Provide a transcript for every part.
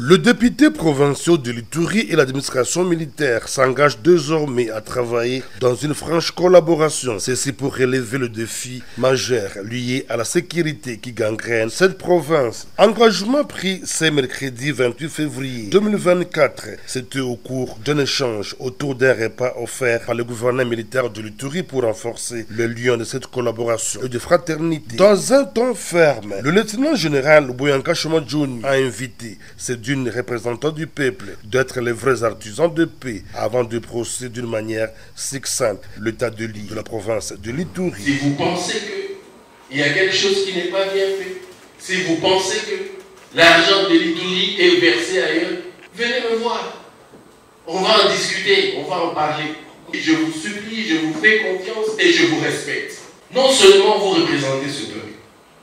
Le député provincial de l'Ituri et l'administration militaire s'engagent désormais à travailler dans une franche collaboration. Ceci pour relever le défi majeur lié à la sécurité qui gangrène cette province. Engagement pris ce mercredi 28 février 2024. C'était au cours d'un échange autour d'un repas offert par le gouverneur militaire de l'Ituri pour renforcer le lien de cette collaboration et de fraternité. Dans un ton ferme, le lieutenant général Boyanka Chomadjouni a invité ces d'une représentants du peuple d'être les vrais artisans de paix avant de procéder d'une manière succincte l'état de l'île de la province de l'Ituri. Si vous pensez qu'il y a quelque chose qui n'est pas bien fait, si vous pensez que l'argent de l'Ituri est versé ailleurs, venez me voir. On va en discuter, on va en parler. Je vous supplie, je vous fais confiance et je vous respecte. Non seulement vous représentez ce peuple,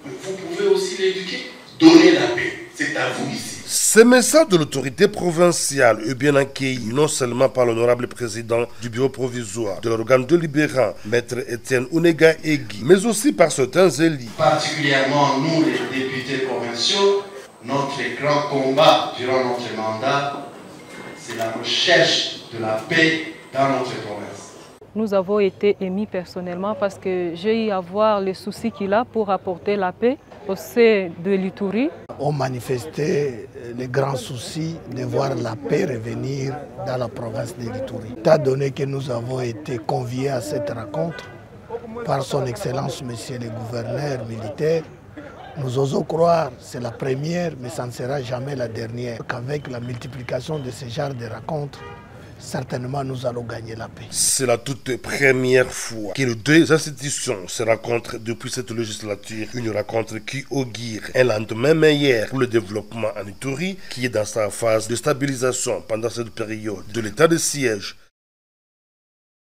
mais vous pouvez aussi l'éduquer. Donner la paix, c'est à vous ici. Ce message de l'autorité provinciale est bien accueilli non seulement par l'honorable président du bureau provisoire de l'organe délibérant, Maître Étienne Unega Egui, mais aussi par certains élus. Particulièrement nous, les députés provinciaux, notre grand combat durant notre mandat, c'est la recherche de la paix dans notre province. Nous avons été émis personnellement parce que j'ai eu à voir les soucis qu'il a pour apporter la paix au sein de l'Ituri. On manifestait les grands soucis de voir la paix revenir dans la province de l'Ituri. Étant donné que nous avons été conviés à cette rencontre par son Excellence Monsieur le gouverneur militaire, nous osons croire que c'est la première, mais ça ne sera jamais la dernière. Qu'avec la multiplication de ce genre de rencontres, certainement nous allons gagner la paix. C'est la toute première fois que les deux institutions se rencontrent depuis cette législature. Une rencontre qui augure un lendemain meilleur pour le développement en Ituri, qui est dans sa phase de stabilisation pendant cette période de l'état de siège.